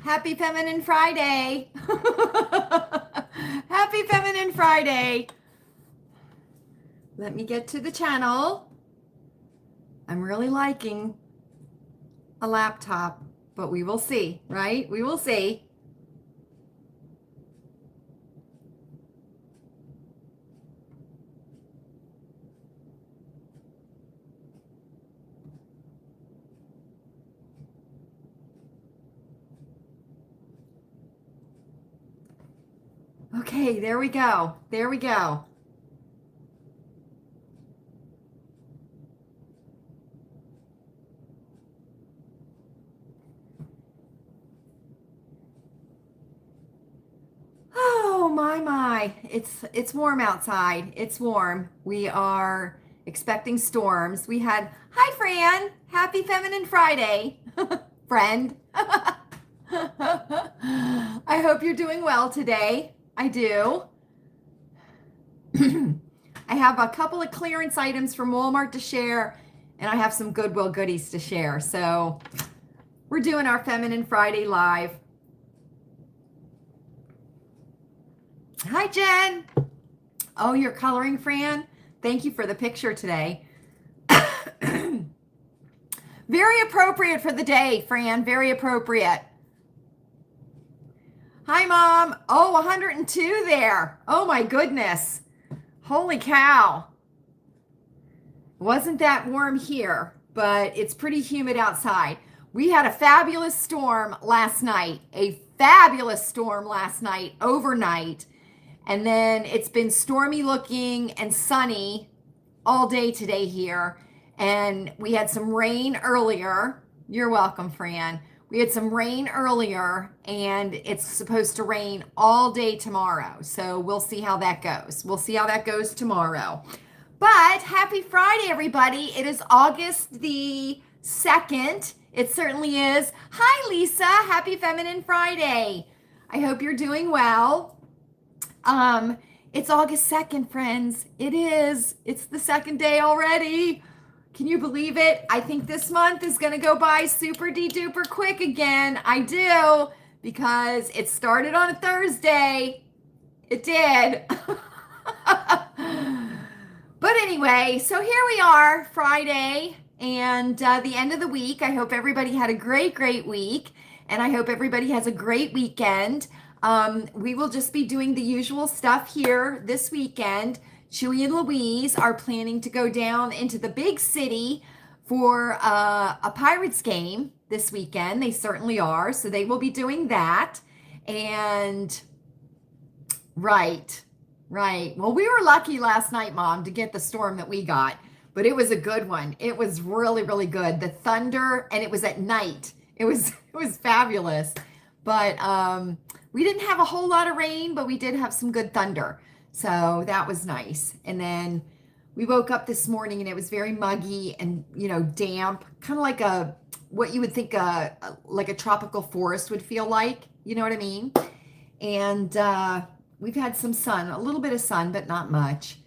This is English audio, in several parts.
Happy Feminine Friday. Happy Feminine Friday. Let me get to the channel. I'm really liking a laptop, but we will see, right? We will see. Okay, there we go. There we go. Oh my. It's warm outside. It's warm. We are expecting storms. We had, hi Fran, happy Feminine Friday, friend. I hope you're doing well today. I do. I have a couple of clearance items from Walmart to share, and I have some Goodwill goodies to share. So we're doing our Feminine Friday live. Hi, Jen. Oh, you're coloring, Fran? Thank you for the picture today. Very appropriate for the day, Fran. Very appropriate. Hi, Mom. Oh, 102 there. Oh, my goodness. Holy cow. Wasn't that warm here, but it's pretty humid outside. We had a fabulous storm last night. Overnight. And then it's been stormy looking and sunny all day today here. And we had some rain earlier. You're welcome, Fran. We had some rain earlier, and it's supposed to rain all day tomorrow. So we'll see how that goes. We'll see how that goes tomorrow. But happy Friday, everybody. It is August the 2nd. It certainly is. Hi, Lisa. Happy Feminine Friday. I hope you're doing well. It's August 2nd, friends. It is. It's the second day already. Can you believe it? I think this month is going to go by super duper quick again. I do, because it started on a Thursday. It did. But anyway, so here we are, Friday, and the end of the week. I hope everybody had a great week, and I hope everybody has a great weekend. We will just be doing the usual stuff here this weekend. Chewy and Louise are planning to go down into the big city for a Pirates game this weekend. They certainly are. So they will be doing that. And right. Well, we were lucky last night, Mom, to get the storm that we got, but it was a good one. It was really good. The thunder, and it was at night. It was fabulous. But we didn't have a whole lot of rain, but we did have some good thunder. So that was nice. And then we woke up this morning and it was very muggy and, damp, kind of like what you would think like a tropical forest would feel like, you know what I mean? And we've had some sun, a little bit of sun, but not much.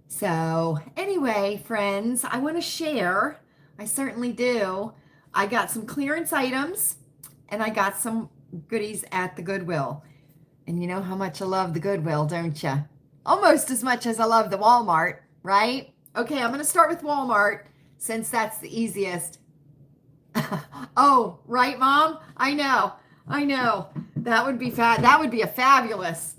So anyway, friends, I want to share. I certainly do. I got some clearance items and I got some goodies at the Goodwill. And you know how much I love the Goodwill, don't you? Almost as much as I love the Walmart, right? Okay, I'm going to start with Walmart since that's the easiest. Oh, right, Mom? I know. That would be that would be a fabulous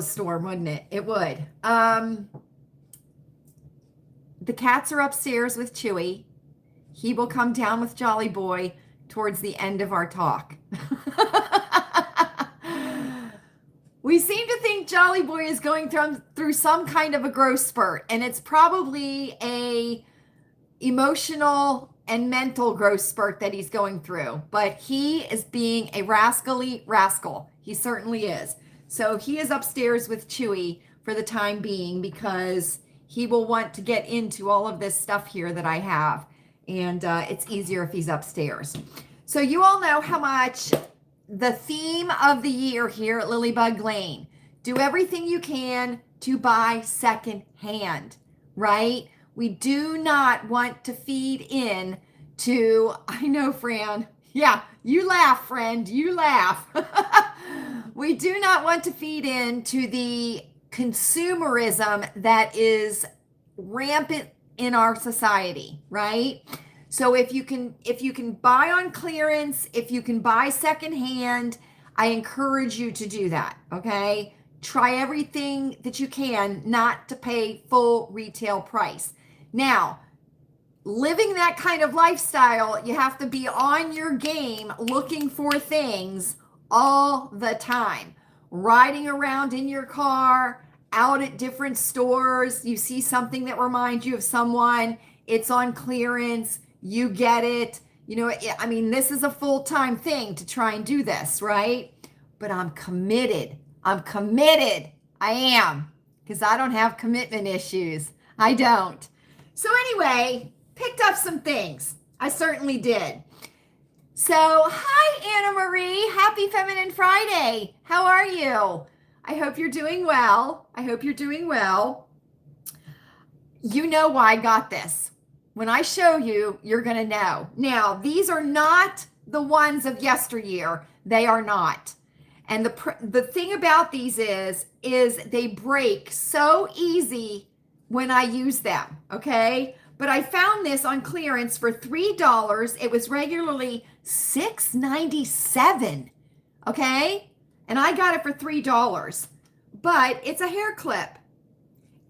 storm, wouldn't it? It would. The cats are upstairs with Chewy. He will come down with Jolly Boy towards the end of our talk. We seem to think Jolly Boy is going through some kind of a growth spurt, and it's probably a emotional and mental growth spurt that he's going through, but he is being a rascally rascal. He certainly is. So he is upstairs with Chewy for the time being because he will want to get into all of this stuff here that I have, and it's easier if he's upstairs. So you all know how much the theme of the year here at Lilleybugglane, do everything you can to buy second hand, right? We do not want to feed in I know, Fran. Yeah, you laugh, friend, you laugh. We do not want to feed into the consumerism that is rampant in our society, right? So if you can buy on clearance, if you can buy secondhand, I encourage you to do that, okay? Try everything that you can not to pay full retail price. Now, living that kind of lifestyle, you have to be on your game looking for things all the time. Riding around in your car, out at different stores, you see something that reminds you of someone, it's on clearance, you get it. You know, I mean, this is a full-time thing to try and do this, right? But I'm committed. I'm committed. I am, because I don't have commitment issues. I don't. So anyway, picked up some things. I certainly did. So, hi, Anna Marie. Happy Feminine Friday. How are you? I hope you're doing well. I hope you're doing well. You know why I got this. When I show you, you're going to know. Now, these are not the ones of yesteryear. They are not. And the thing about these is they break so easy when I use them, okay? But I found this on clearance for $3. It was regularly $6.97, okay? And I got it for $3. But it's a hair clip.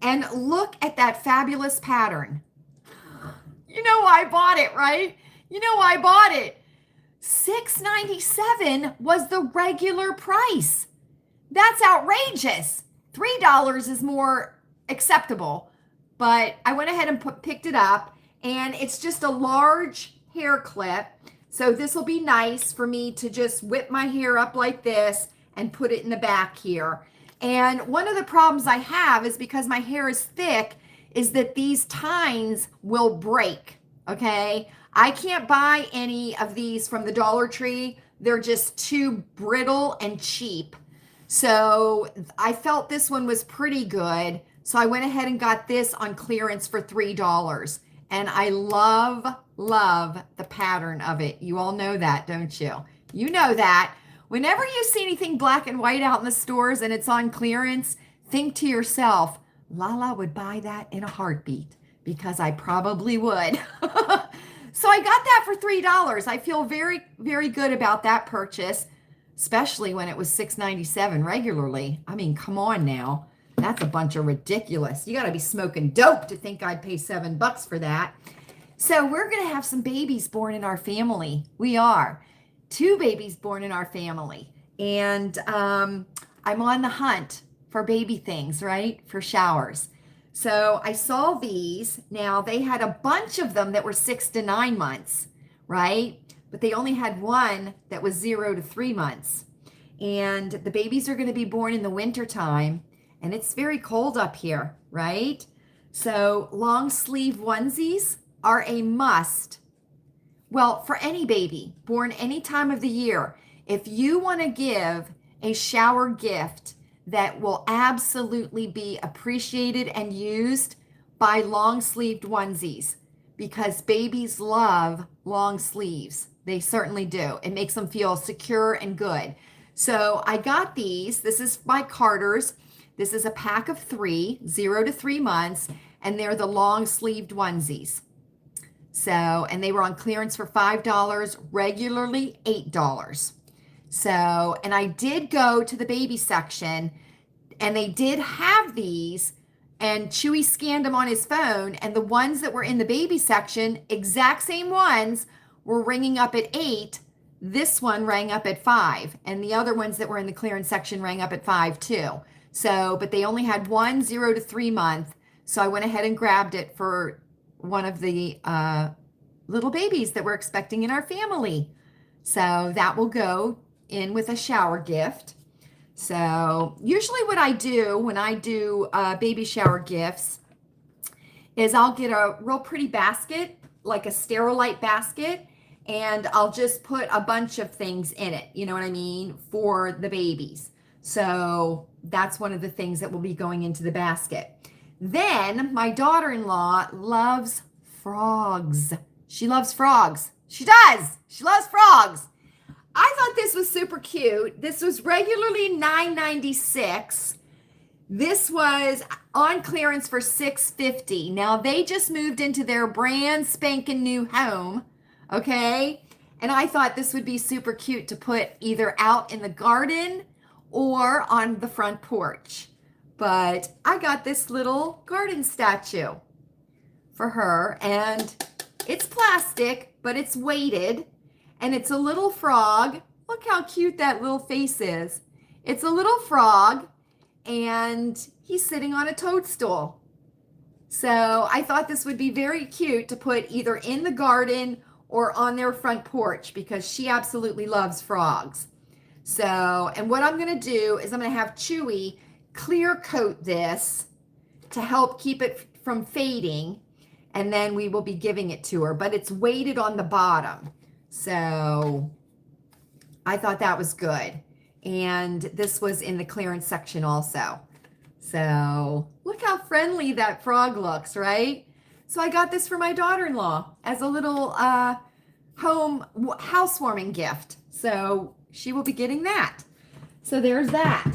And look at that fabulous pattern. You know why I bought it, right? You know why I bought it. $6.97 was the regular price. That's outrageous. $3 is more acceptable. But I went ahead and picked it up, and it's just a large hair clip. So this will be nice for me to just whip my hair up like this and put it in the back here. And one of the problems I have is because my hair is thick is that these tines will break, okay? I can't buy any of these from the Dollar Tree. They're just too brittle and cheap. So I felt this one was pretty good. So I went ahead and got this on clearance for $3. And I love the pattern of it. You all know that, don't you? You know that. Whenever you see anything black and white out in the stores and it's on clearance, think to yourself, Lala would buy that in a heartbeat, because I probably would. So I got that for $3. I feel very, very good about that purchase, especially when it was $6.97 regularly. I mean, come on now. That's a bunch of ridiculous. You got to be smoking dope to think I'd pay $7 for that. So we're going to have some babies born in our family. We are. 2 babies born in our family. And I'm on the hunt for baby things, right? For showers. So I saw these. Now, they had a bunch of them that were 6 to 9 months, right? But they only had one that was 0 to 3 months. And the babies are going to be born in the winter time. And it's very cold up here, right? So long sleeve onesies are a must. Well, for any baby born any time of the year, if you want to give a shower gift that will absolutely be appreciated and used, buy long sleeved onesies, because babies love long sleeves. They certainly do. It makes them feel secure and good. So I got these. This is by Carter's. This is a pack of 3, 0 to 3 months, and they're the long sleeved onesies. So, and they were on clearance for $5, regularly $8. So, and I did go to the baby section, and they did have these, and Chewy scanned them on his phone, and the ones that were in the baby section, exact same ones, were ringing up at 8. This one rang up at 5, and the other ones that were in the clearance section rang up at 5 too. So, but they only had 1 0 to 3 month. So I went ahead and grabbed it for one of the little babies that we're expecting in our family. So that will go in with a shower gift. So usually what I do when I do baby shower gifts is I'll get a real pretty basket, like a Sterilite basket, and I'll just put a bunch of things in it, you know what I mean, for the babies. So that's one of the things that will be going into the basket. Then my daughter-in-law loves frogs. She loves frogs. She does. She loves frogs. I thought this was super cute. This was regularly $9.96. This was on clearance for $6.50. Now they just moved into their brand spanking new home, okay? And I thought this would be super cute to put either out in the garden or on the front porch. But I got this little garden statue for her, and it's plastic, but it's weighted, and it's a little frog. Look how cute that little face is. It's a little frog, and he's sitting on a toadstool. So I thought this would be very cute to put either in the garden or on their front porch because she absolutely loves frogs. So, and what I'm going to do is I'm going to have Chewy clear coat this to help keep it from fading, and then we will be giving it to her, but it's weighted on the bottom. So I thought that was good. And this was in the clearance section also. So look how friendly that frog looks, right? So I got this for my daughter-in-law as a little home housewarming gift. So she will be getting that. So there's that.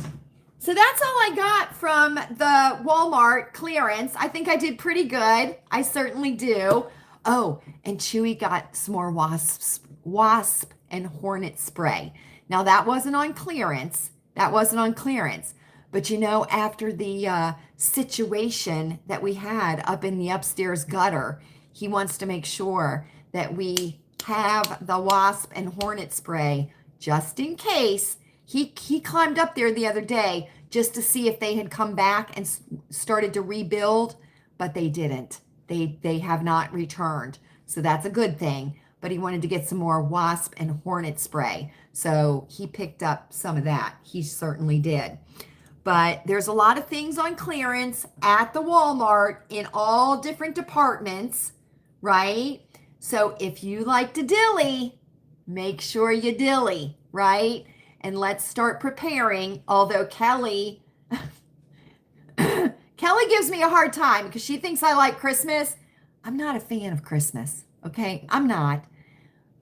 So that's all I got from the Walmart clearance. I think I did pretty good. I certainly do. Oh, and Chewy got some more wasp and hornet spray. Now that wasn't on clearance. That wasn't on clearance. But you know, after the situation that we had up in the upstairs gutter, he wants to make sure that we have the wasp and hornet spray just in case. He climbed up there the other day just to see if they had come back and started to rebuild, but they didn't. They have not returned. So that's a good thing. But he wanted to get some more wasp and hornet spray. So he picked up some of that. He certainly did. But there's a lot of things on clearance at the Walmart in all different departments, right? So if you like to dilly, make sure you dilly, right? And let's start preparing. Although Kelly gives me a hard time because she thinks I like Christmas. I'm not a fan of Christmas, okay? I'm not.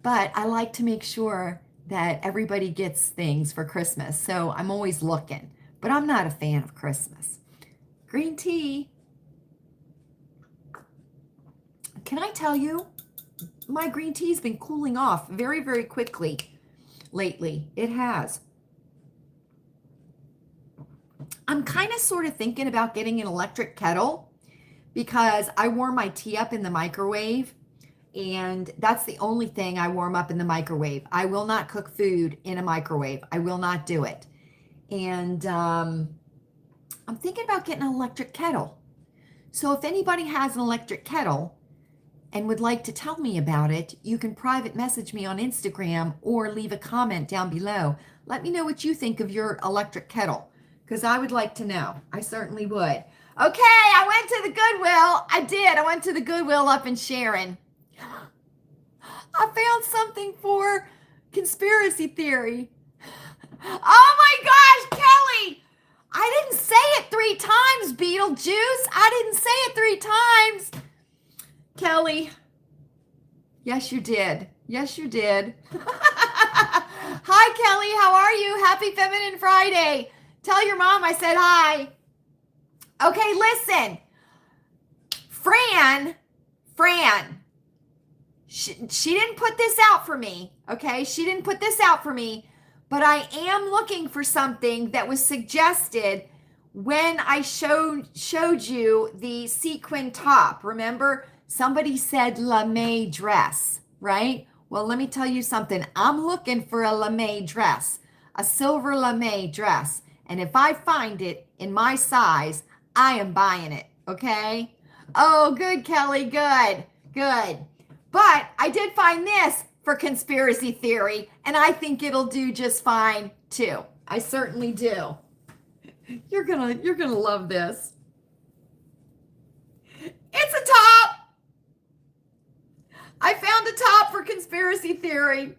But I like to make sure that everybody gets things for Christmas. So I'm always looking. But I'm not a fan of Christmas. Green tea. Can I tell you, my green tea's been cooling off very, very quickly lately. It has. I'm kind of sort of thinking about getting an electric kettle because I warm my tea up in the microwave, and that's the only thing I warm up in the microwave. I will not cook food in a microwave. I will not do it. And I'm thinking about getting an electric kettle. So if anybody has an electric kettle and would like to tell me about it, you can private message me on Instagram or leave a comment down below. Let me know what you think of your electric kettle, because I would like to know. I certainly would. Okay, I went to the Goodwill. I did. I went to the Goodwill up in Sharon. I found something for conspiracy theory. Oh my gosh, Kelly! I didn't say it 3 times, Beetlejuice. I didn't say it 3 times. Kelly. Yes, you did. Yes, you did. Hi, Kelly. How are you? Happy Feminine Friday. Tell your mom I said hi. Okay, listen. Fran, she didn't put this out for me, okay? She didn't put this out for me. But I am looking for something that was suggested when I showed you the sequin top. Remember, somebody said lame dress, right? Well, let me tell you something. I'm looking for a lame dress, a silver lame dress. And if I find it in my size, I am buying it, okay? Oh, good, Kelly, good. But I did find this for conspiracy theory, and I think it'll do just fine too. I certainly do. You're gonna love this. It's a top. I found a top for conspiracy theory.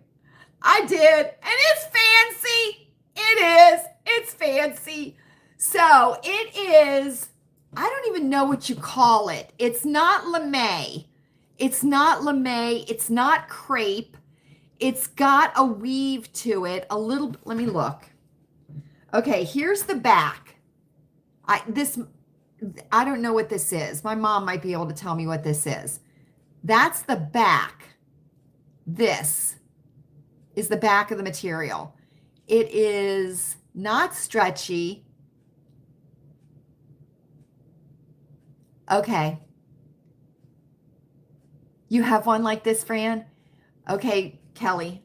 I did, and it's fancy. It is. It's fancy. So it is. I don't even know what you call it. It's not lame. It's not lame. It's not crepe. It's got a weave to it. A little, let me look. Okay, here's the back. I don't know what this is. My mom might be able to tell me what this is. That's the back. This is the back of the material. It is not stretchy. Okay. You have one like this, Fran? Okay, Kelly.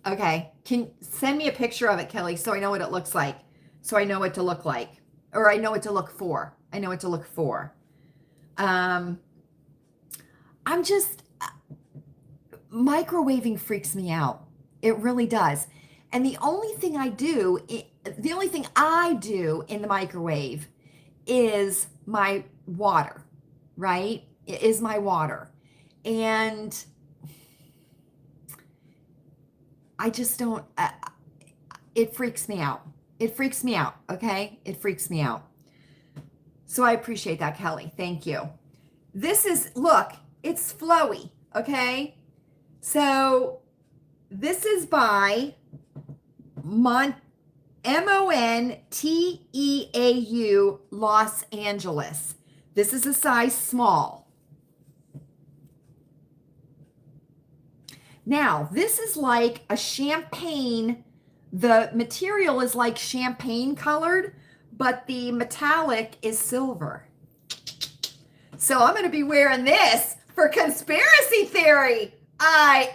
Okay. Can send me a picture of it, Kelly, so I know what it looks like. So I know what to look like. Or I know what to look for. I know what to look for. I'm just microwaving freaks me out. It really does. And the only thing I do in the microwave is my water, right? It is my water. And I just don't, it freaks me out. It freaks me out, okay? It freaks me out. So I appreciate that, Kelly. Thank you. This is, look, it's flowy, okay? So this is by Monteau, Los Angeles. This is a size small. Now, this is like a champagne. The material is like champagne colored, but the metallic is silver. So I'm going to be wearing this for conspiracy theory. I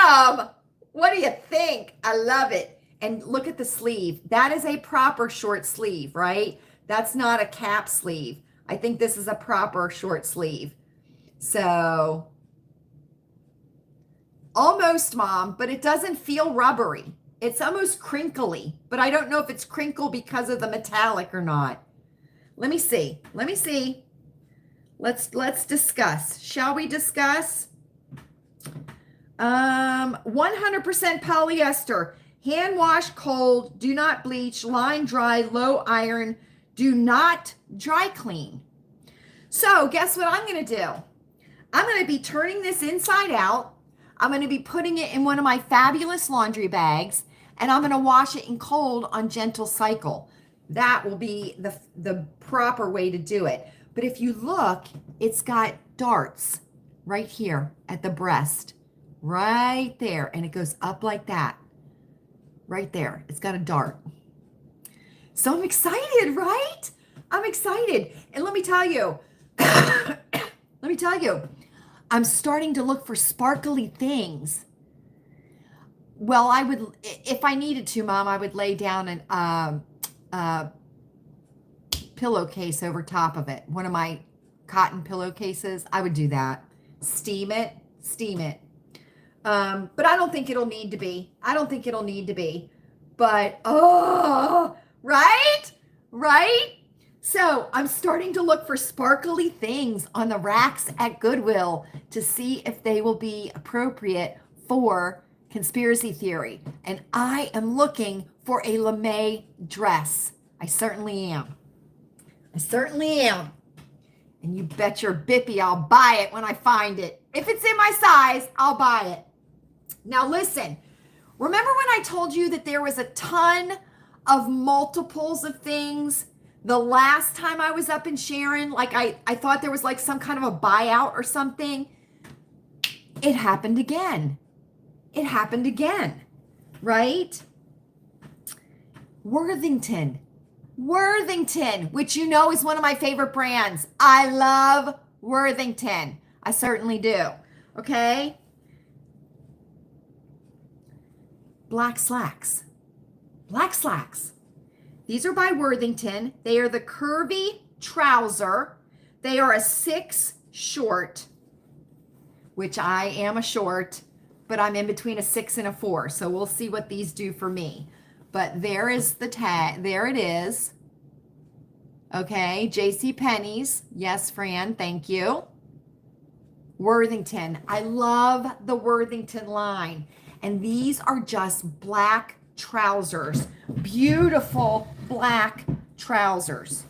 am. What do you think? I love it. And look at the sleeve. That is a proper short sleeve, right? That's not a cap sleeve. I think this is a proper short sleeve. So almost, Mom, but it doesn't feel rubbery. It's almost crinkly, but I don't know if it's crinkle because of the metallic or not. Let me see. Let me see. Let's discuss. Shall we discuss? 100% polyester. Hand wash cold. Do not bleach. Line dry. Low iron. Do not dry clean. So guess what I'm going to do? I'm going to be turning this inside out. I'm going to be putting it in one of my fabulous laundry bags, and I'm going to wash it in cold on gentle cycle. That will be the proper way to do it. But if you look, it's got darts right here at the breast, right there. And it goes up like that, right there. It's got a dart. So I'm excited, right? I'm excited. And let me tell you, I'm starting to look for sparkly things. Well, I would, if I needed to, Mom, I would lay down an pillowcase over top of it. One of my cotton pillowcases. I would do that. Steam it. But I don't think it'll need to be. But, oh, right? So I'm starting to look for sparkly things on the racks at Goodwill to see if they will be appropriate for conspiracy theory. And I am looking for a lame dress. I certainly am. And you bet your bippy I'll buy it when I find it. If it's in my size, I'll buy it. Now listen, remember when I told you that there was a ton of multiples of things the last time I was up in Sharon? Like I thought there was like some kind of a buyout or something. It happened again, right? Worthington, which you know is one of my favorite brands. I love Worthington. I certainly do. Okay. Black slacks. These are by Worthington. They are the curvy trouser. They are a 6 short, which I am a short, but I'm in between a 6 and a 4. So we'll see what these do for me. But there is the tag. There it is. Okay, JCPenney's. Yes, Fran, thank you. Worthington. I love the Worthington line. And these are just black trousers. Beautiful black trousers.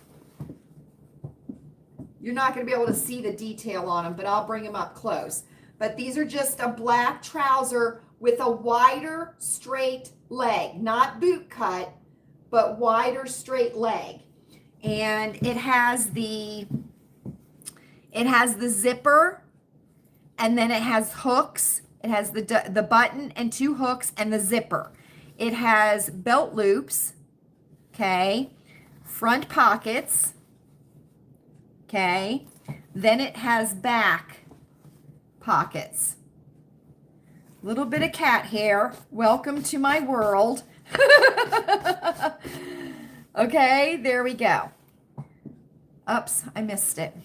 You're not going to be able to see the detail on them, but I'll bring them up close. but these are just a black trouser with a wider straight leg, not boot cut, but wider straight leg. And it has the zipper, and then it has hooks. It has the button and 2 hooks and the zipper. It has belt loops, okay, front pockets, okay, then it has back pockets. Little bit of cat hair. Welcome to my world. Okay, there we go. Oops, I missed it.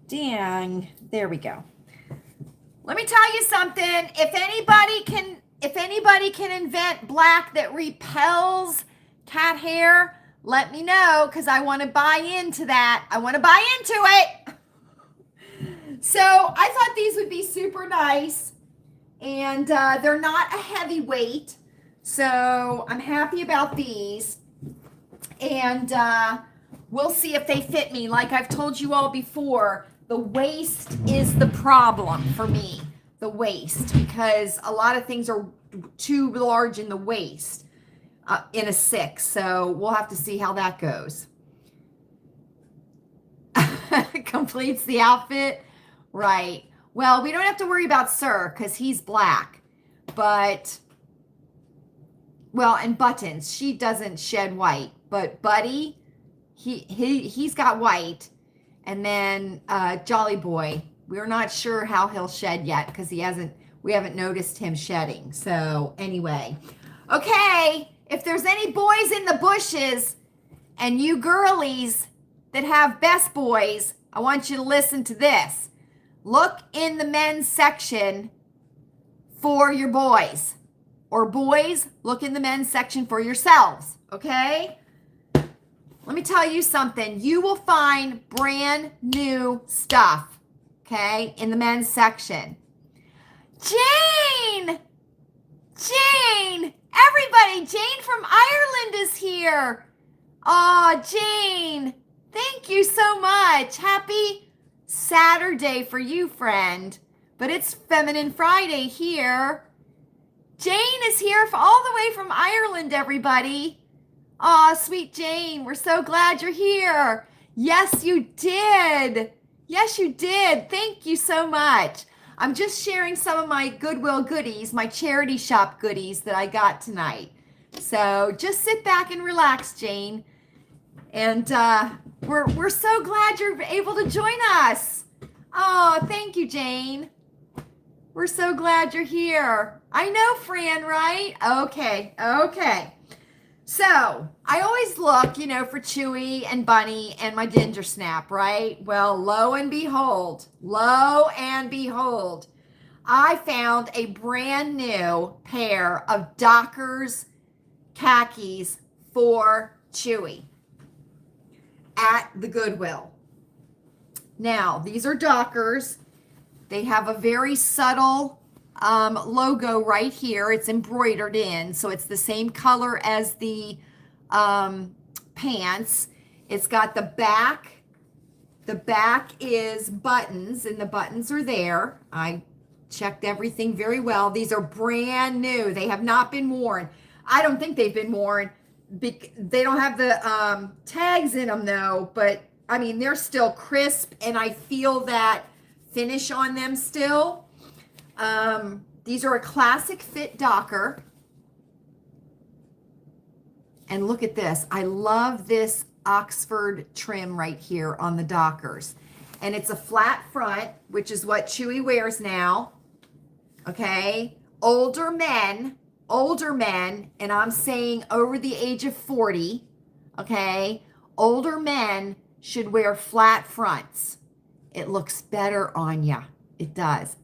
Dang, there we go. Let me tell you something. If anybody can invent black that repels cat hair, let me know, because I want to buy into that. I want to buy into it. So I thought these would be super nice, and they're not a heavyweight, so I'm happy about these. And we'll see if they fit me. Like I've told you all before, the waist is the problem for me. The waist, because a lot of things are too large in the waist in a 6. So we'll have to see how that goes. Completes the outfit. Right. Well, we don't have to worry about Sir because he's black. But, well, and Buttons, she doesn't shed white. But Buddy, he's got white. And then Jolly Boy, we're not sure how he'll shed yet because we haven't noticed him shedding. So anyway, okay, if there's any boys in the bushes and you girlies that have best boys, I want you to listen to this. Look in the men's section for your boys, or boys, look in the men's section for yourselves, okay? Let me tell you something. You will find brand new stuff, okay, in the men's section. Jane! Jane! Everybody, Jane from Ireland is here. Oh, Jane, thank you so much. Happy Saturday for you, friend. But it's Feminine Friday here. Jane is here all the way from Ireland, everybody. Aw, sweet Jane, we're so glad you're here. Yes, you did. Yes, you did. Thank you so much. I'm just sharing some of my Goodwill goodies, my charity shop goodies that I got tonight. So just sit back and relax, Jane. And we're so glad you're able to join us. Oh, thank you, Jane. We're so glad you're here. I know, Fran, right? Okay. So I always look, for Chewy and Bunny and my Ginger Snap, right? Well, lo and behold, I found a brand new pair of Dockers khakis for Chewy at the Goodwill. Now, these are Dockers. They have a very subtle logo right here. It's embroidered in, so it's the same color as the pants. It's got the back. The back is buttons, and the buttons are there. I checked everything very well. These are brand new. They have not been worn. I don't think they've been worn. They don't have the tags in them, though, but I mean, they're still crisp, and I feel that finish on them still. These are a classic fit Docker. And look at this. I love this Oxford trim right here on the Dockers. And it's a flat front, which is what Chewy wears now. Okay. Older men, and I'm saying over the age of 40, okay, older men should wear flat fronts. It looks better on ya. It does.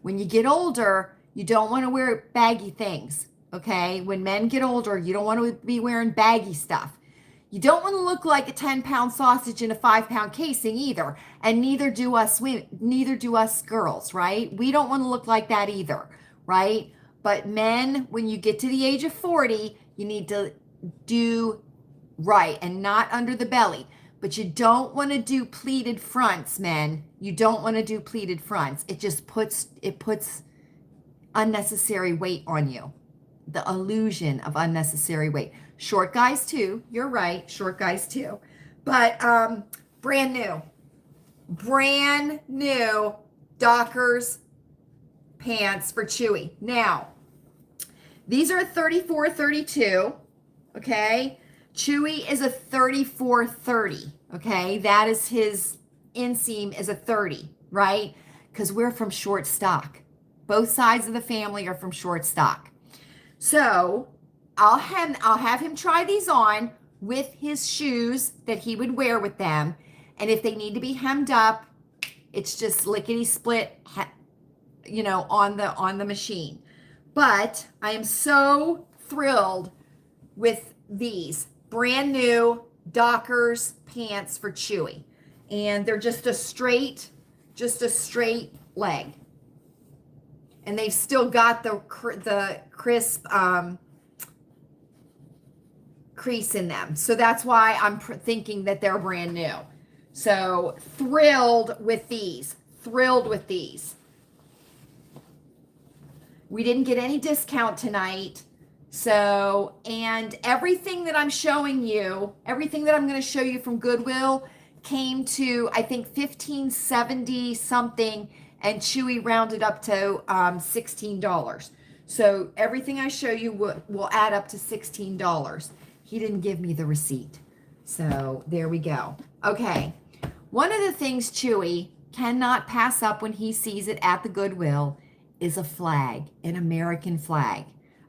When you get older, you don't want to wear baggy things, okay? When men get older, you don't want to be wearing baggy stuff. You don't want to look like a 10-pound sausage in a 5-pound casing either, and neither do us girls, right? We don't want to look like that either, right? But men, when you get to the age of 40, you need to do right and not under the belly. But you don't want to do pleated fronts, men. You don't want to do pleated fronts. It just puts unnecessary weight on you. The illusion of unnecessary weight. Short guys too. You're right. Short guys too. But brand new Dockers pants for Chewy. Now, these are a 34-32. Okay. Chewy is a 34-30. Okay. That is his inseam is a 30, right? Because we're from short stock. Both sides of the family are from short stock. So I'll have him try these on with his shoes that he would wear with them. And if they need to be hemmed up, it's just lickety split, you know, on the machine. But I am so thrilled with these brand new Dockers pants for Chewy. And they're just a straight leg. And they've still got the crisp crease in them. So that's why I'm thinking that they're brand new. So thrilled with these. Thrilled with these. We didn't get any discount tonight. So, and everything that I'm showing you, everything that I'm going to show you from Goodwill came to, I think, $15.70 something, and Chewy rounded up to $16. So everything I show you will add up to $16. He didn't give me the receipt. So there we go. Okay. One of the things Chewy cannot pass up when he sees it at the Goodwill is a flag, an American flag.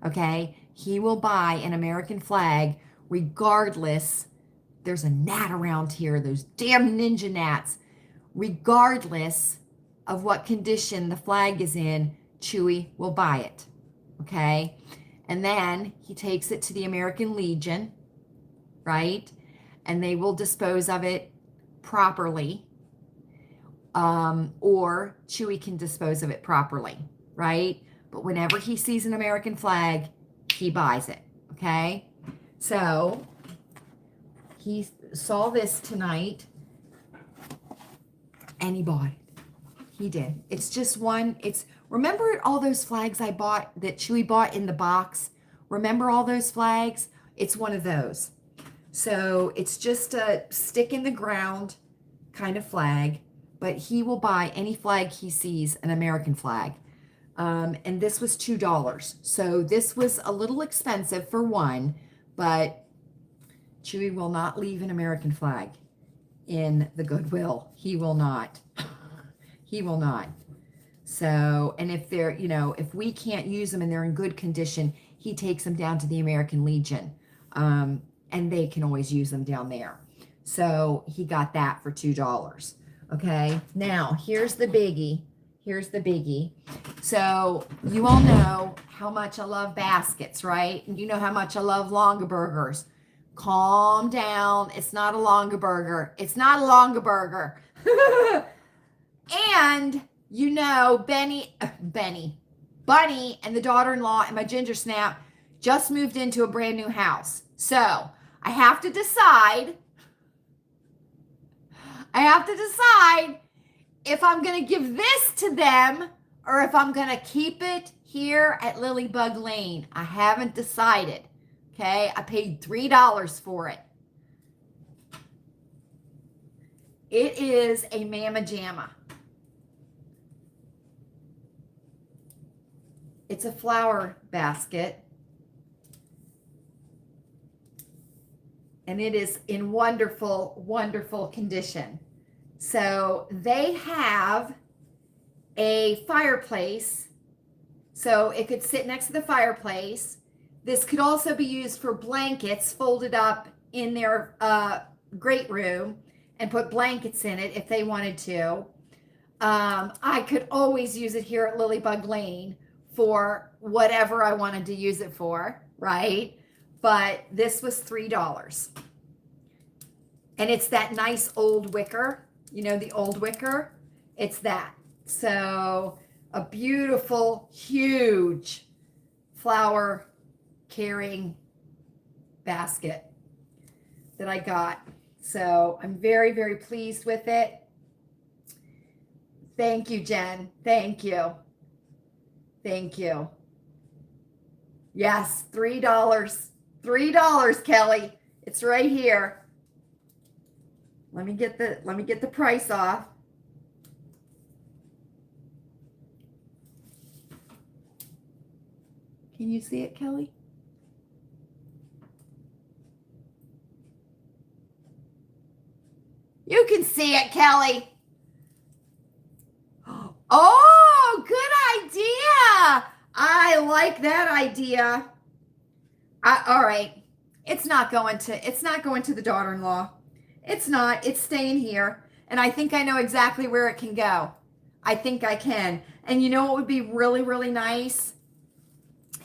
Okay. He will buy an American flag regardless. There's a gnat around here, those damn ninja gnats. Regardless of what condition the flag is in, Chewy will buy it. Okay. And then he takes it to the American Legion, right? And they will dispose of it properly. Or Chewy can dispose of it properly, right? But whenever he sees an American flag, he buys it. Okay. So he saw this tonight and he bought it. He did. It's just one. Remember all those flags I bought that Chewy bought in the box? Remember all those flags? It's one of those. So it's just a stick in the ground kind of flag, but he will buy any flag he sees, an American flag. And this was $2. So this was a little expensive for one, but Chewy will not leave an American flag in the Goodwill. He will not. He will not. So, and if they're, you know, if we can't use them and they're in good condition, he takes them down to the American Legion. And they can always use them down there. So he got that for $2. Okay. Now here's the biggie. Here's the biggie. So you all know how much I love baskets, right? And you know how much I love Longaburgers. Calm down. It's not a Longaburger. It's not a Longaburger. And you know, Bunny and the daughter-in-law and my ginger snap just moved into a brand new house. So I have to decide if I'm going to give this to them or if I'm going to keep it here at Lilleybugglane. I haven't decided. Okay. I paid $3 for it. It is a Mama Jamma. It's a flower basket. And it is in wonderful, wonderful condition. So they have a fireplace. So it could sit next to the fireplace. This could also be used for blankets folded up in their great room and put blankets in it if they wanted to. I could always use it here at Lilleybugglane for whatever I wanted to use it for, right? But this was $3. And it's that nice old wicker, you know, the old wicker, it's that. So a beautiful, huge flower carrying basket that I got. So I'm very, very pleased with it. Thank you, Jen. Thank you. Thank you. Yes, $3. $3, Kelly. It's right here. Let me get the price off. Can you see it, Kelly? You can see it, Kelly. Oh, good idea. I like that idea. All right. It's not going to the daughter-in-law. It's not. It's staying here. And I think I know exactly where it can go. I think I can. And you know what would be really, really nice?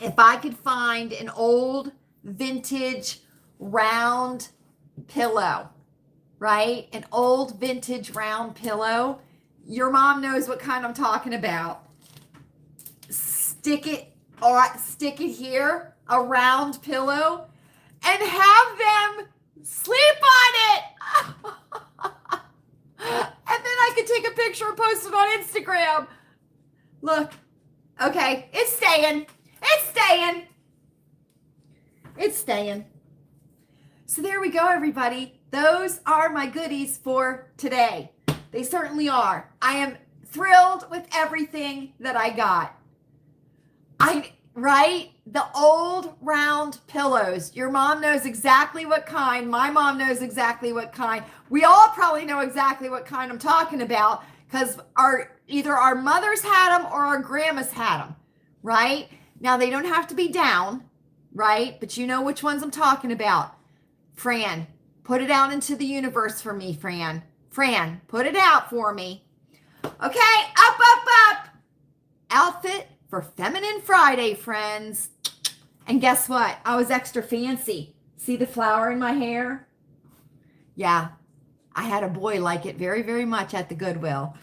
If I could find an old vintage round pillow, right? An old vintage round pillow. Your mom knows what kind I'm talking about. Stick it here, a round pillow, and have them sleep on it. And then I could take a picture and post it on Instagram. Look. Okay, it's staying. It's staying. It's staying. So there we go, everybody. Those are my goodies for today. They certainly are. I am thrilled with everything that I got. Right? The old round pillows. Your mom knows exactly what kind. My mom knows exactly what kind. We all probably know exactly what kind I'm talking about because either our mothers had them or our grandmas had them, right? Now, they don't have to be down, right? But you know which ones I'm talking about. Fran, put it out into the universe for me, Fran. Fran, put it out for me. Okay, up, up, up. Outfit for Feminine Friday, friends. And guess what? I was extra fancy. See the flower in my hair? Yeah, I had a boy like it very, very much at the Goodwill.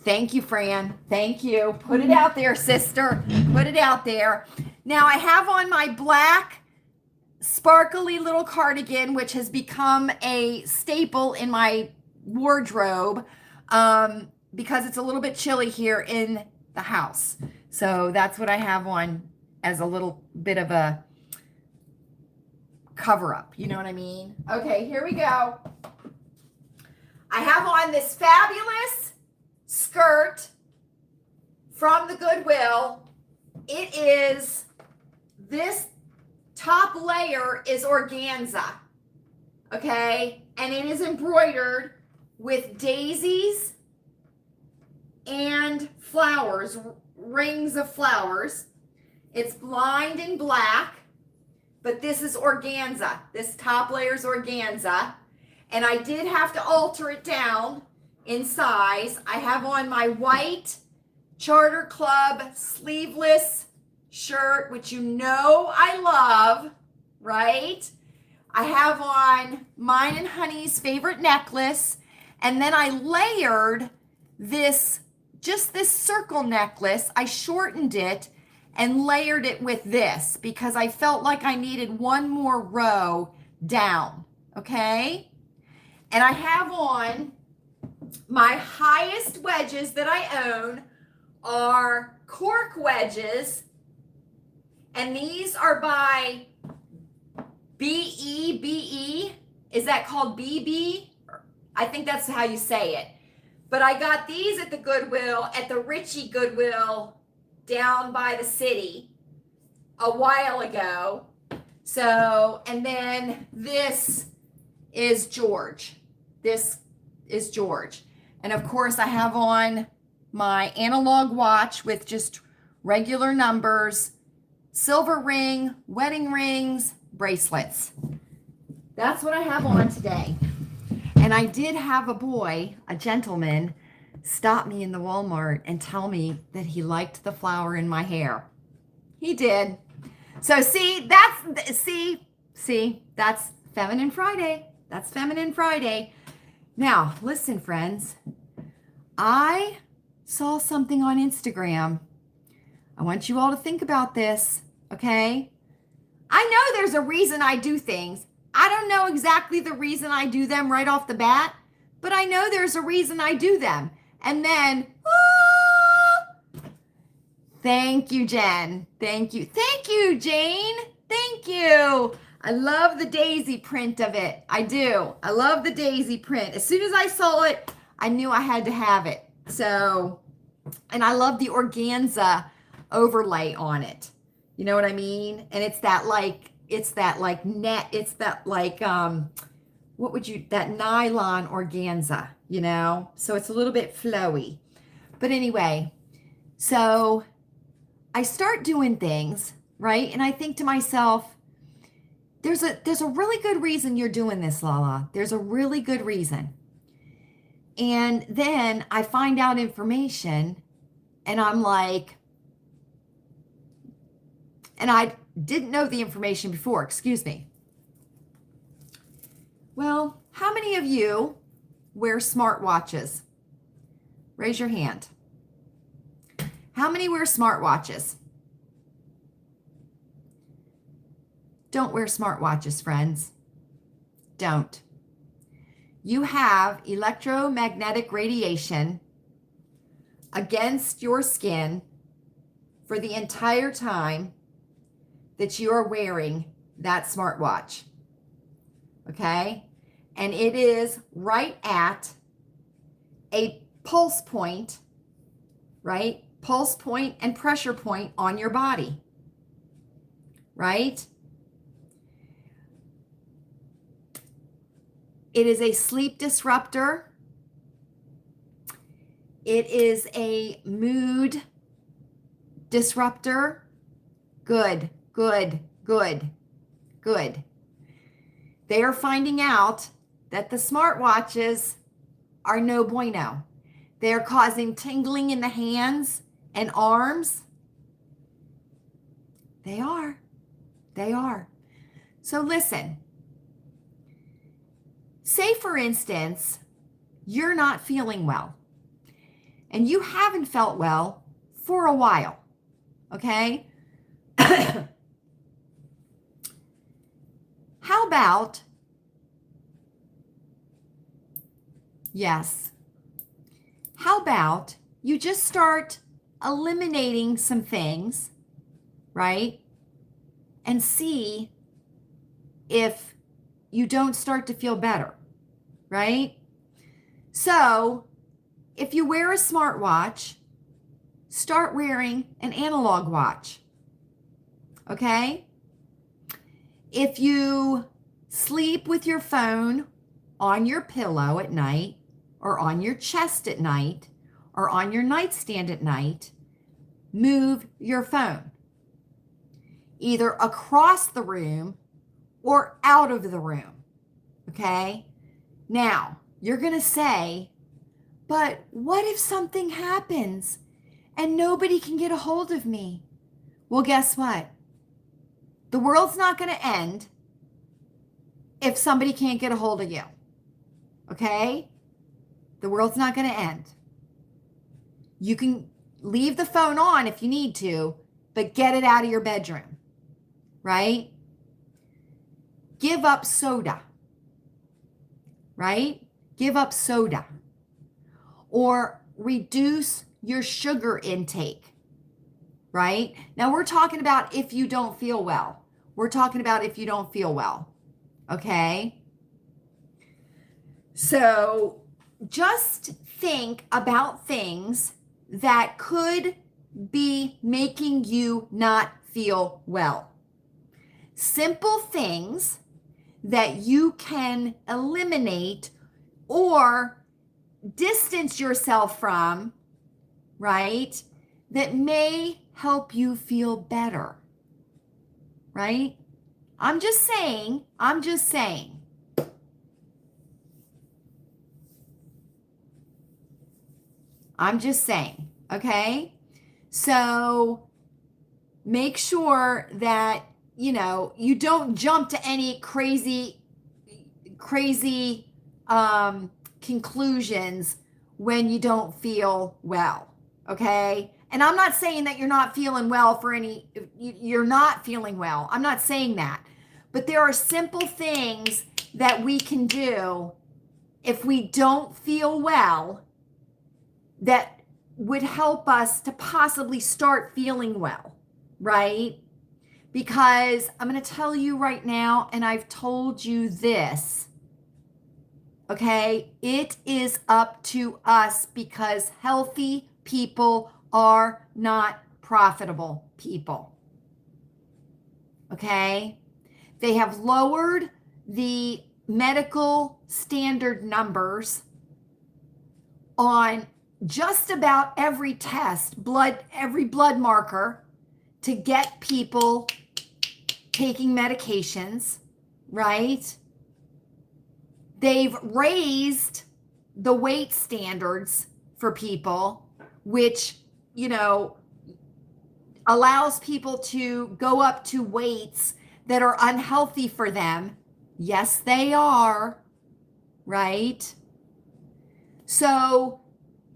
Thank you, Fran. Thank you. Put it out there, sister. Put it out there. Now, I have on my black sparkly little cardigan, which has become a staple in my wardrobe because it's a little bit chilly here in the house. So that's what I have on as a little bit of a cover up. You know what I mean? Okay, here we go. I have on this fabulous skirt from the Goodwill. It is, this top layer is organza, okay? And it is embroidered with daisies and flowers, rings of flowers. It's lined in black, but this is organza. This top layer is organza. And I did have to alter it down in size. I have on my white Charter Club sleeveless shirt, which you know I love, right? I have on mine and Honey's favorite necklace. And then I layered this, just this circle necklace. I shortened it and layered it with this because I felt like I needed one more row down, okay? And I have on my highest wedges that I own are cork wedges, and these are by BE. Is that called BB? I think that's how you say it. But I got these at the Goodwill, at the Ritchie Goodwill down by the city a while ago. So, and then this is George. This is George. And of course, I have on my analog watch with just regular numbers, silver ring, wedding rings, bracelets. That's what I have on today. And I did have a boy, a gentleman, stop me in the Walmart and tell me that he liked the flower in my hair. He did. So see, that's Feminine Friday. That's Feminine Friday. Now, listen, friends. I saw something on Instagram. I want you all to think about this, okay? I know there's a reason I do things. I don't know exactly the reason I do them right off the bat, but I know there's a reason I do them. And then, thank you, Jen. Thank you. Thank you, Jane. Thank you. I love the daisy print of it. I do. I love the daisy print. As soon as I saw it, I knew I had to have it. So, and I love the organza overlay on it. You know what I mean? And it's that like net, it's that like, that nylon organza, you know? So it's a little bit flowy. But anyway, so I start doing things, right? And I think to myself, there's a really good reason you're doing this, Lala. There's a really good reason. And then I find out information and I'm like, and I didn't know the information before, excuse me. Well, how many of you wear smartwatches? Raise your hand. How many wear smartwatches? Don't wear smartwatches, friends. Don't. You have electromagnetic radiation against your skin for the entire time that you are wearing that smartwatch. Okay? And it is right at a pulse point, right? Pulse point and pressure point on your body, right? It is a sleep disruptor. It is a mood disruptor. Good, good, good, good. They are finding out that the smartwatches are no bueno. They are causing tingling in the hands and arms. They are. They are. So listen. Say, for instance, you're not feeling well and you haven't felt well for a while, okay? How about, yes, how about you just start eliminating some things, right? And see if you don't start to feel better, right? So if you wear a smartwatch, start wearing an analog watch, okay? If you sleep with your phone on your pillow at night or on your chest at night or on your nightstand at night, move your phone either across the room or out of the room, okay? Now, you're going to say, but what if something happens and nobody can get a hold of me? Well, guess what? The world's not going to end if somebody can't get a hold of you, okay? The world's not going to end. You can leave the phone on if you need to, but get it out of your bedroom, right? Give up soda, right? Give up soda. Or reduce your sugar intake, right? Now we're talking about if you don't feel well. We're talking about if you don't feel well, okay? So just think about things that could be making you not feel well. Simple things that you can eliminate or distance yourself from, right? That may help you feel better, right? I'm just saying. I'm just saying, okay? So make sure that, you know, you don't jump to any crazy conclusions when you don't feel well, okay? And I'm not saying that you're not feeling well you're not feeling well. I'm not saying that. But there are simple things that we can do if we don't feel well that would help us to possibly start feeling well, right? Because I'm going to tell you right now, and I've told you this, okay? It is up to us because healthy people are not profitable people, okay? They have lowered the medical standard numbers on just about every test, every blood marker to get people taking medications, right? They've raised the weight standards for people, which, allows people to go up to weights that are unhealthy for them. Yes, they are, right? So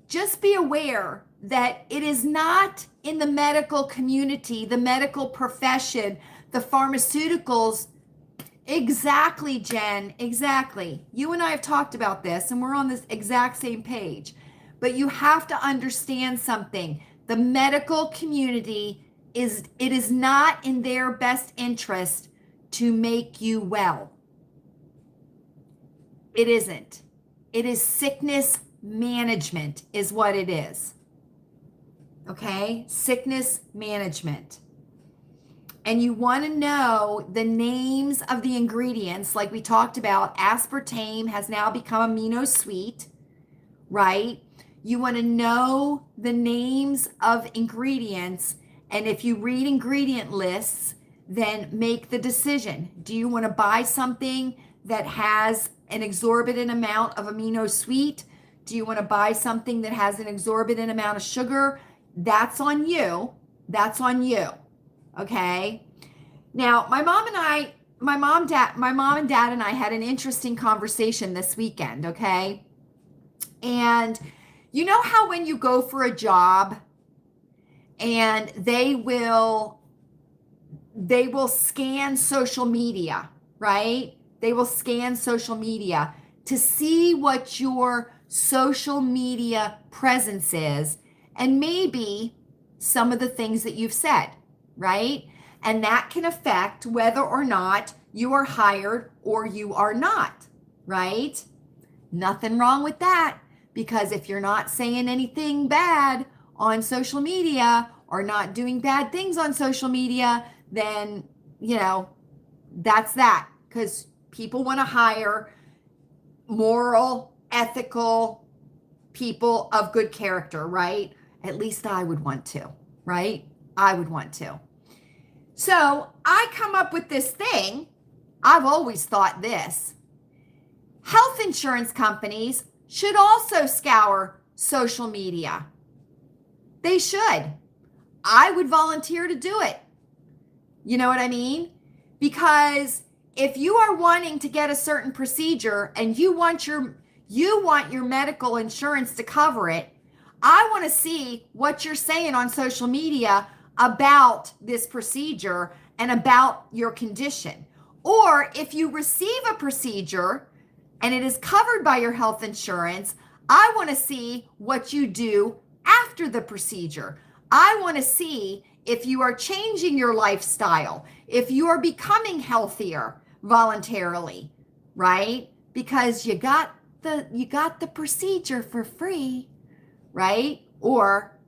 just be aware that it is not in the medical community, the medical profession, the pharmaceuticals. Exactly, Jen, exactly. You and I have talked about this and we're on this exact same page. But you have to understand something. The medical community it is not in their best interest to make you well. It isn't. It is sickness management is what it is. Okay? Sickness management. And you want to know the names of the ingredients, like we talked about. Aspartame has now become amino sweet, right? You want to know the names of ingredients. And if you read ingredient lists, then make the decision. Do you want to buy something that has an exorbitant amount of amino sweet? Do you want to buy something that has an exorbitant amount of sugar? That's on you. That's on you. Okay. Now, my mom and dad and I had an interesting conversation this weekend. Okay. And you know how when you go for a job and they will scan social media, right? They will scan social media to see what your social media presence is and maybe some of the things that you've said, right? And that can affect whether or not you are hired or you are not, right? Nothing wrong with that, because if you're not saying anything bad on social media or not doing bad things on social media, then, that's that, because people want to hire moral, ethical people of good character, right? At least I would want to, right? I would want to. So I come up with this thing. I've always thought this. Health insurance companies should also scour social media. They should. I would volunteer to do it. You know what I mean? Because if you are wanting to get a certain procedure and you want your medical insurance to cover it, I want to see what you're saying on social media about this procedure and about your condition. Or if you receive a procedure and it is covered by your health insurance, I want to see what you do after the procedure. I want to see if you are changing your lifestyle, if you are becoming healthier voluntarily, right? Because you got the procedure for free, right? Or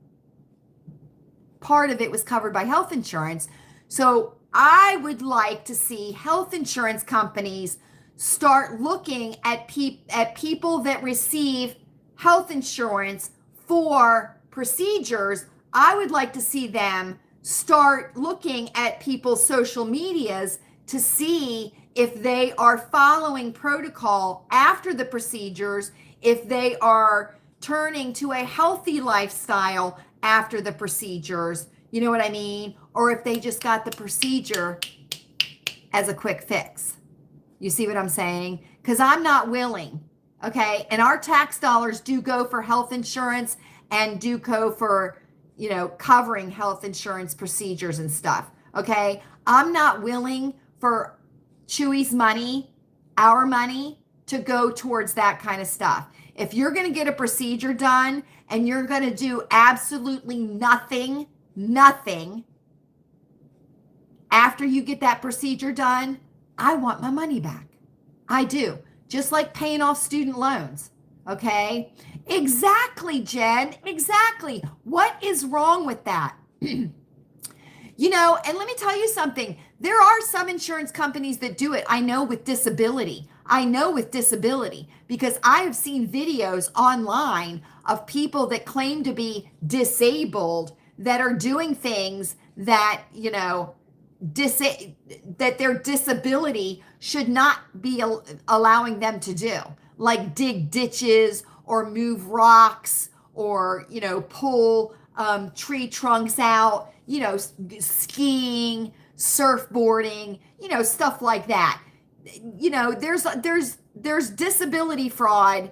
part of it was covered by health insurance. So I would like to see health insurance companies start looking at people that receive health insurance for procedures. I would like to see them start looking at people's social medias to see if they are following protocol after the procedures, if they are turning to a healthy lifestyle after the procedures, you know what I mean? Or if they just got the procedure as a quick fix. You see what I'm saying? Because I'm not willing, okay? And our tax dollars do go for health insurance and do go for, covering health insurance procedures and stuff, okay? I'm not willing for Chewy's money, our money, to go towards that kind of stuff. If you're going to get a procedure done and you're going to do absolutely nothing after you get that procedure done, I want my money back. I do. Just like paying off student loans. Okay? Exactly, Jen. Exactly. What is wrong with that? You know, and let me tell you something. There are some insurance companies that do it. I know with disability. Because I have seen videos online of people that claim to be disabled that are doing things that, you know, that their disability should not be allowing them to do, like dig ditches or move rocks or, you know, pull tree trunks out, you know, skiing, surfboarding, you know, stuff like that. You know, there's disability fraud,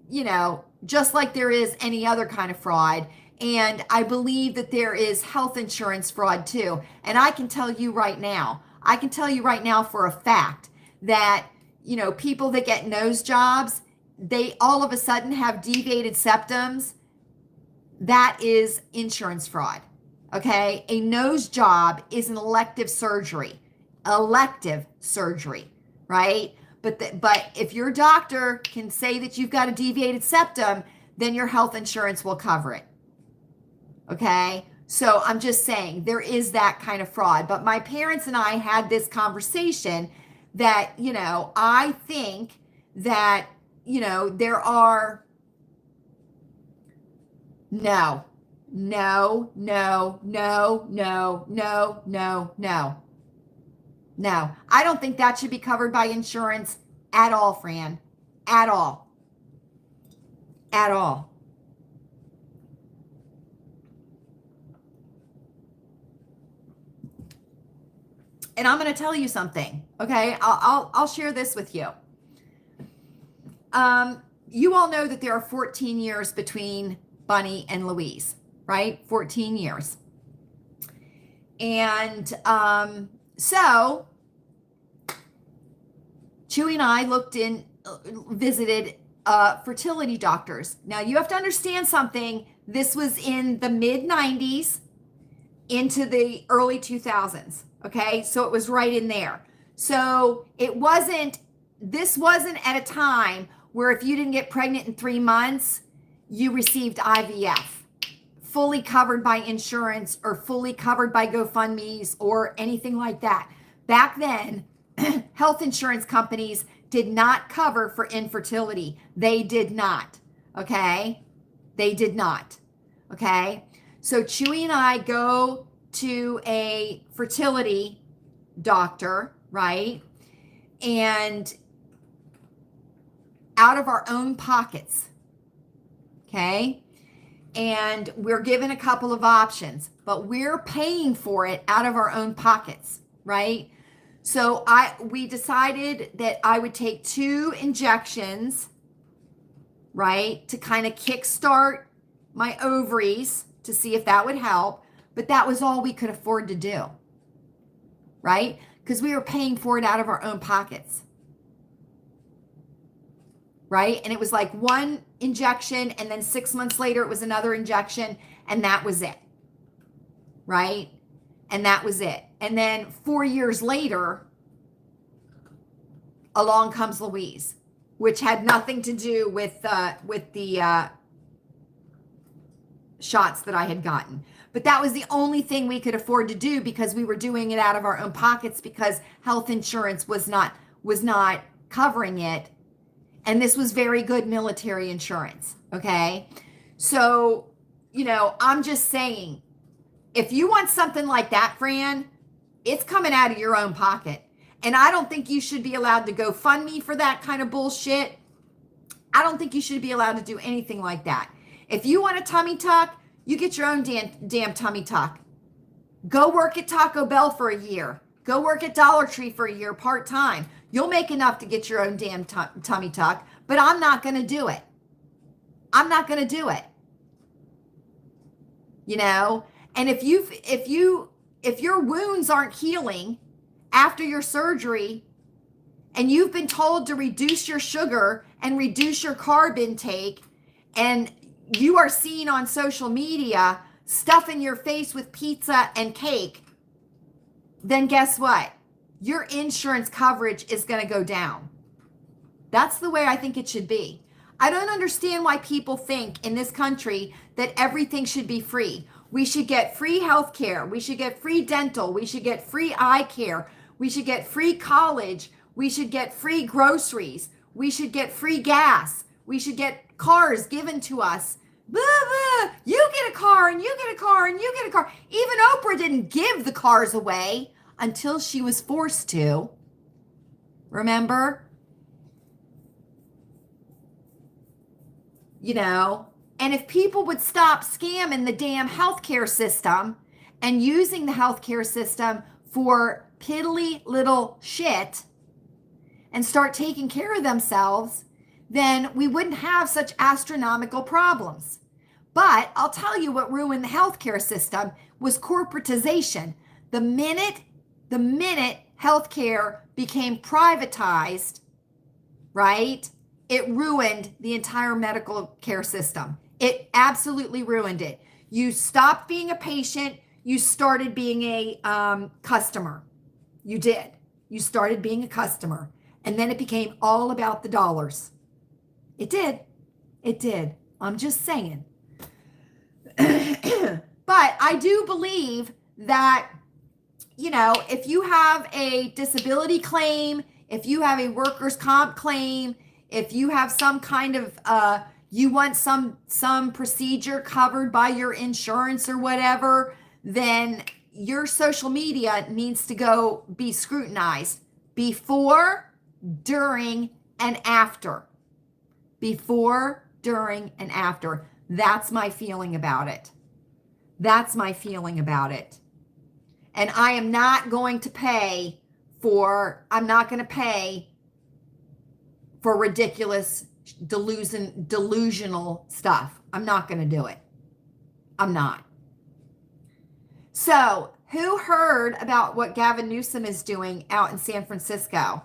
you know, just like there is any other kind of fraud. And I believe that there is health insurance fraud too. And I can tell you right now for a fact that, you know, people that get nose jobs, they all of a sudden have deviated septums. That is insurance fraud. Okay. A nose job is an elective surgery, right? But if your doctor can say that you've got a deviated septum, then your health insurance will cover it. Okay. So I'm just saying there is that kind of fraud. But my parents and I had this conversation that, you know, I think that, you know, there are no. I don't think that should be covered by insurance at all, Fran. At all. And I'm going to tell you something, okay? I'll share this with you. You all know that there are 14 years between Bunny and Louise, right? 14 years. And so Chewy and I visited fertility doctors. Now you have to understand something. This was in the mid 90s into the early 2000s. Okay. So it was right in there. So this wasn't at a time where if you didn't get pregnant in 3 months, you received IVF, fully covered by insurance or fully covered by GoFundMe's or anything like that. Back then, health insurance companies did not cover for infertility. They did not. Okay. They did not. Okay. So Chewy and I go to a fertility doctor, right? And out of our own pockets. Okay. And we're given a couple of options, but we're paying for it out of our own pockets, right? So we decided that I would take 2 injections, right, to kind of kickstart my ovaries to see if that would help. But that was all we could afford to do, right? Because we were paying for it out of our own pockets, right? And it was like 1 injection, and then 6 months later, it was another injection, and that was it, right? And that was it. And then 4 years later, along comes Louise, which had nothing to do with the shots that I had gotten. But that was the only thing we could afford to do because we were doing it out of our own pockets because health insurance was not covering it. And this was very good military insurance. Okay. So, you know, I'm just saying, if you want something like that, Fran, it's coming out of your own pocket. And I don't think you should be allowed to GoFundMe for that kind of bullshit. I don't think you should be allowed to do anything like that. If you want a tummy tuck, you get your own damn tummy tuck. Go work at Taco Bell for a year. Go work at Dollar Tree for a year part-time. You'll make enough to get your own damn tummy tuck, but I'm not going to do it. I'm not going to do it. You know? And if your wounds aren't healing after your surgery, and you've been told to reduce your sugar and reduce your carb intake, and you are seen on social media stuffing your face with pizza and cake, then guess what? Your insurance coverage is going to go down. That's the way I think it should be. I don't understand why people think in this country that everything should be free. We should get free health care. We should get free dental. We should get free eye care. We should get free college. We should get free groceries. We should get free gas. We should get cars given to us. Blah, blah. You get a car and you get a car and you get a car. Even Oprah didn't give the cars away until she was forced to. Remember? You know, and if people would stop scamming the damn healthcare system and using the healthcare system for piddly little shit and start taking care of themselves, then we wouldn't have such astronomical problems. But I'll tell you what ruined the healthcare system was corporatization. The minute healthcare became privatized, right? It ruined the entire medical care system. It absolutely ruined it. You stopped being a patient. You started being a customer. You did. You started being a customer. And then it became all about the dollars. It did. It did. I'm just saying. But I do believe that, you know, if you have a disability claim, if you have a workers' comp claim, if you have some kind of, you want some procedure covered by your insurance or whatever, then your social media needs to go be scrutinized before, during, and after. Before, during, and after. That's my feeling about it. That's my feeling about it. And I am not going to pay for, I'm not going to pay for ridiculous delusional stuff. I'm not going to do it. I'm not. So, who heard about what Gavin Newsom is doing out in San Francisco?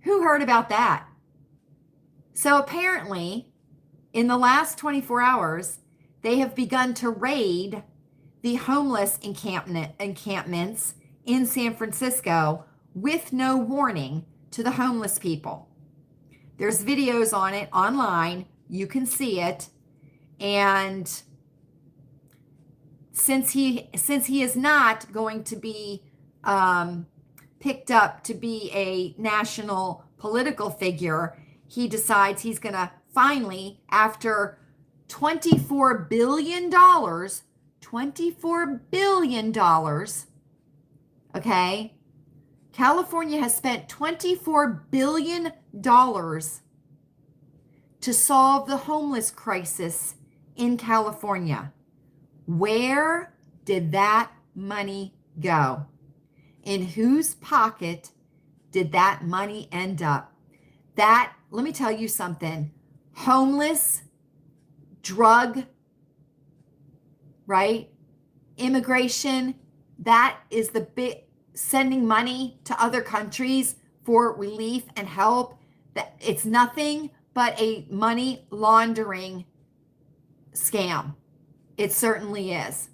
Who heard about that? So apparently, in the last 24 hours, they have begun to raid the homeless encampments in San Francisco with no warning to the homeless people. There's videos on it online. You can see it. And since he is not going to be picked up to be a national political figure, he decides he's going to finally, after $24 billion, okay? California has spent $24 billion to solve the homeless crisis in California. Where did that money go? In whose pocket did that money end up? That, let me tell you something, homeless, drug, right? Immigration, that is the big, sending money to other countries for relief and help. That it's nothing but a money laundering scam. It certainly is.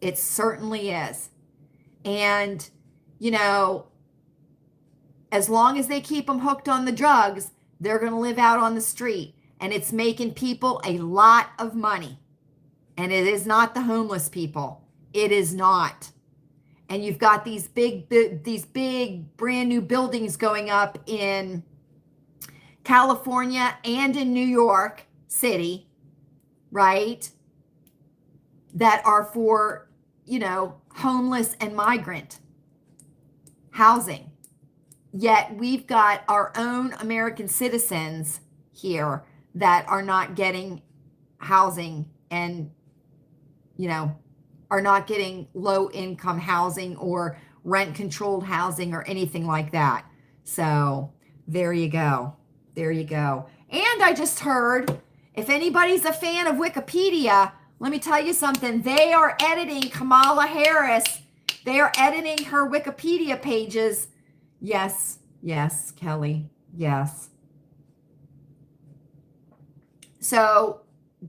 It certainly is. And, you know, as long as they keep them hooked on the drugs, they're going to live out on the street. And it's making people a lot of money. And it is not the homeless people. It is not. And you've got these big brand new buildings going up in California and in New York City, right? That are for, you know, homeless and migrant housing. Yet we've got our own American citizens here that are not getting housing and, you know, are not getting low income housing or rent controlled housing or anything like that. So there you go. There you go. And I just heard, if anybody's a fan of Wikipedia, let me tell you something. They are editing Kamala Harris They are editing her Wikipedia pages. Yes, yes, Kelly. Yes. So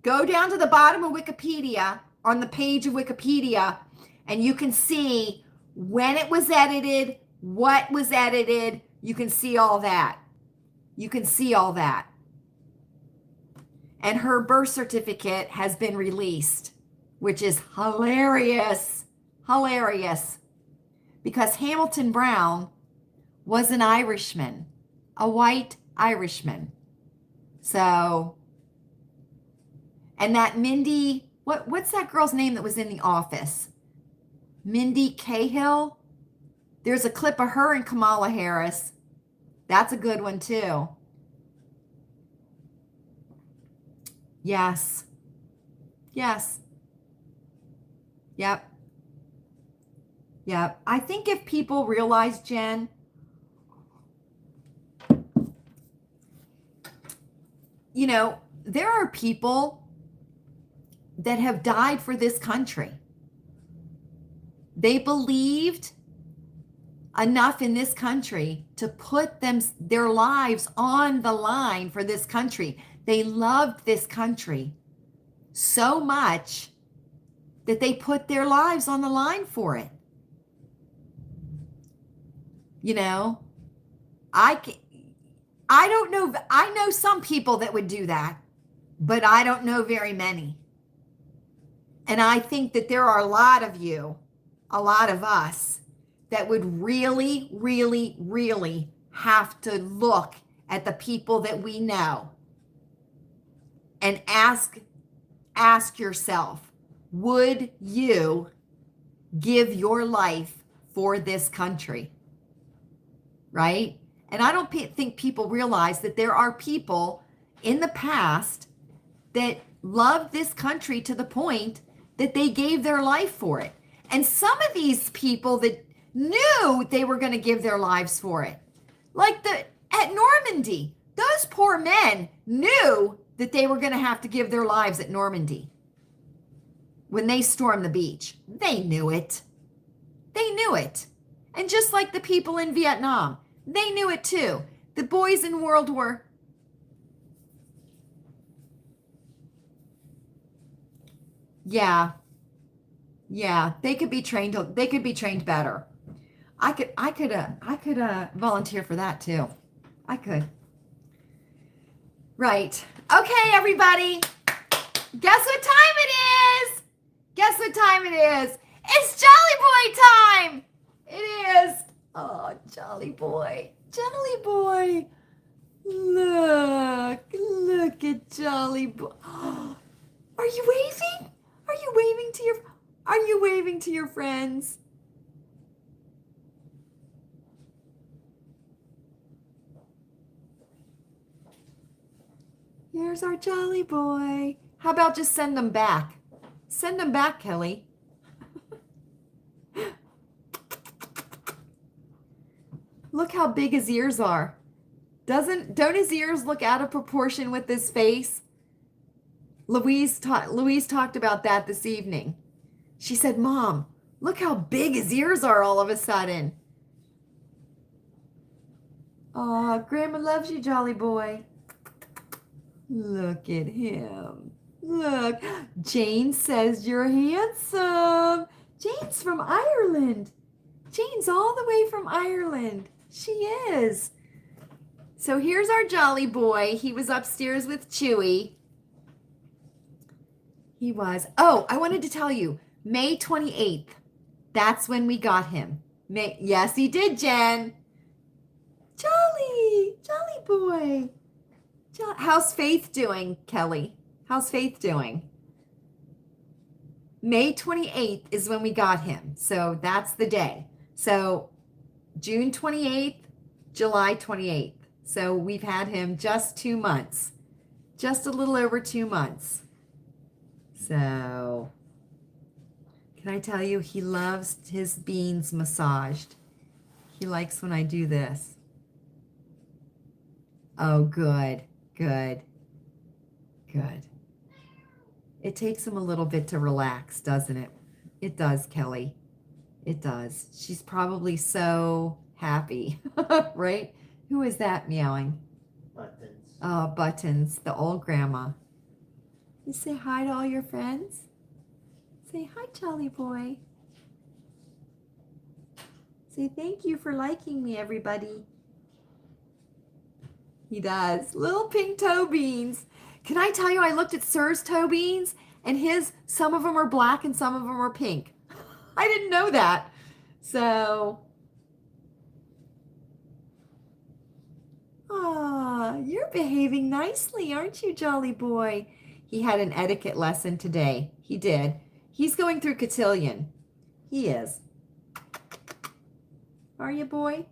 go down to the bottom of Wikipedia, on the page of Wikipedia, and you can see when it was edited, what was edited. You can see all that. You can see all that. And her birth certificate has been released, which is hilarious. Hilarious. Because Hamilton Brown was an Irishman, a white Irishman. So, and that Mindy, what's that girl's name that was in The Office? Mindy Cahill. There's a clip of her and Kamala Harris. That's a good one too. Yes. Yes. Yep. Yep. I think if people realize, Jen, you know, there are people that have died for this country. They believed enough in this country to put their lives on the line for this country. They loved this country so much that they put their lives on the line for it. You know, I don't know. I know some people that would do that, but I don't know very many. And I think that there are a lot of you, a lot of us, that would really, really, really have to look at the people that we know and ask yourself, would you give your life for this country? Right? And I don't think people realize that there are people in the past that loved this country to the point that they gave their life for it. And some of these people that knew they were going to give their lives for it, like at Normandy, those poor men knew that they were going to have to give their lives at Normandy when they stormed the beach. They knew it. They knew it. And just like the people in Vietnam, they knew it too. The boys in World War. Yeah. Yeah, they could be trained. They could be trained better. I could volunteer for that too. I could. Right. Okay, everybody. Guess what time it is? Guess what time it is? It's Jolly Boy time. It is. Oh, Jolly Boy. Jolly Boy. Look at Jolly Boy. Are you waving? Are you waving to your friends? Here's our Jolly Boy. How about just send them back? Send them back, Kelly. Look how big his ears are. Don't his ears look out of proportion with his face? Louise talked about that this evening. She said, Mom, look how big his ears are all of a sudden. Oh, Grandma loves you, Jolly Boy. Look at him. Look. Jane says you're handsome. Jane's from Ireland. Jane's all the way from Ireland. She is. So here's our Jolly Boy. He was upstairs with Chewy. He was. Oh, I wanted to tell you, May 28th. That's when we got him. Yes, he did, Jen. Jolly Boy. How's Faith doing, Kelly? How's Faith doing? May 28th is when we got him. So that's the day. So June 28th, July 28th. So we've had him just 2 months. Just a little over 2 months. So can I tell you, he loves his beans massaged. He likes when I do this. Oh, good. It takes him a little bit to relax, doesn't it? It does, Kelly. It does. She's probably so happy, right? Who is that meowing? Buttons. Oh, Buttons, the old grandma. You say hi to all your friends? Say hi, Jolly Boy. Say thank you for liking me, everybody. He does. Little pink toe beans. Can I tell you, I looked at Sir's toe beans, and some of them are black and some of them are pink. I didn't know that. So, you're behaving nicely, aren't you, Jolly Boy? He had an etiquette lesson today. He did. He's going through cotillion. He is. Are you, boy?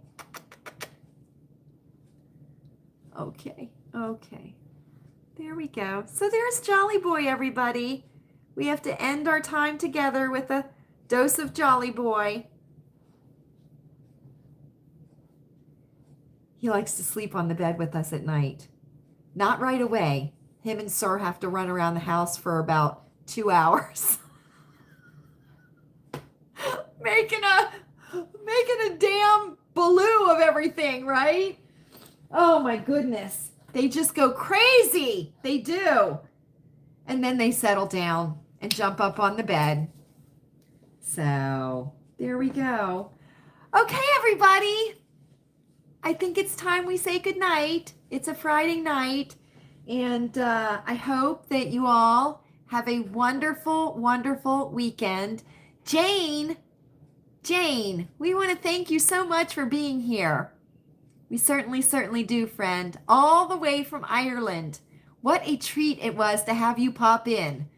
Okay, okay. There we go. So there's Jolly Boy, everybody. We have to end our time together with a dose of Jolly Boy. He likes to sleep on the bed with us at night. Not right away. Him and Sir have to run around the house for about 2 hours. making a damn baloo of everything, right? Oh my goodness. They just go crazy. They do. And then they settle down and jump up on the bed. So there we go. Okay, everybody. I think it's time we say goodnight. It's a Friday night. And I hope that you all have a wonderful, wonderful weekend. Jane, we want to thank you so much for being here. We certainly, certainly do, friend. All the way from Ireland. What a treat it was to have you pop in.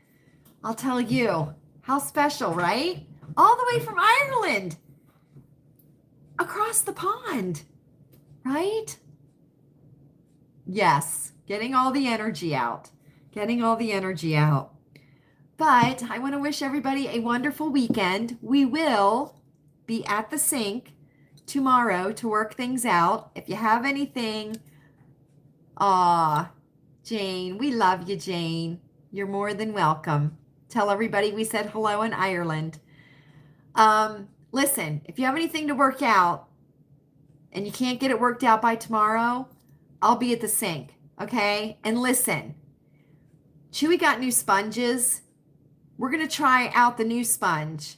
I'll tell you. How special, right? All the way from Ireland. Across the pond. Right? Yes. Getting all the energy out. Getting all the energy out. But I want to wish everybody a wonderful weekend. We will be at the sink tomorrow to work things out. If you have anything, Jane, we love you, Jane. You're more than welcome. Tell everybody we said hello in Ireland. Listen, if you have anything to work out and you can't get it worked out by tomorrow, I'll be at the sink, okay? And listen, Chewy got new sponges. We're going to try out the new sponge.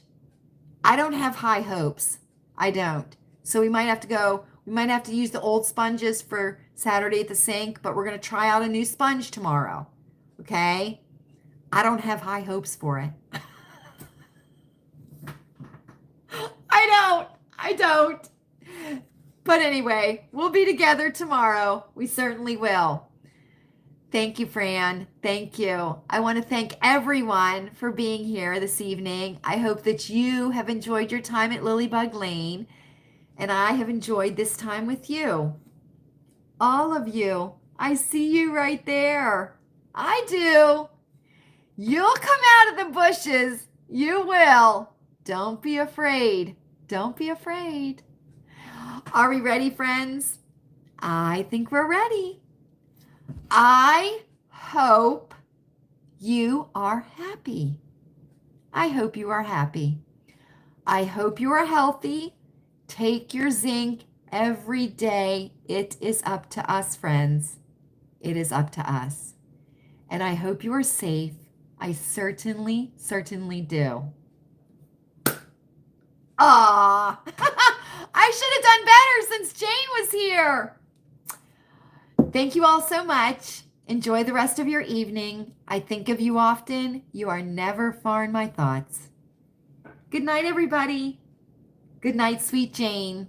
I don't have high hopes. I don't. So we might have to use the old sponges for Saturday at the sink, but we're going to try out a new sponge tomorrow. Okay? I don't have high hopes for it. I don't. But anyway, we'll be together tomorrow. We certainly will. Thank you, Fran. Thank you. I want to thank everyone for being here this evening. I hope that you have enjoyed your time at Lilleybugglane. And I have enjoyed this time with you. All of you. I see you right there. I do. You'll come out of the bushes. You will. Don't be afraid. Don't be afraid. Are we ready, friends? I think we're ready. I hope you are happy. I hope you are happy. I hope you are healthy. Take your zinc every day. It is up to us, friends. It is up to us. And I hope you are safe. I certainly, certainly do. Aw, I should have done better since Jane was here. Thank you all so much. Enjoy the rest of your evening. I think of you often. You are never far in my thoughts. Good night, everybody. Good night, sweet Jane.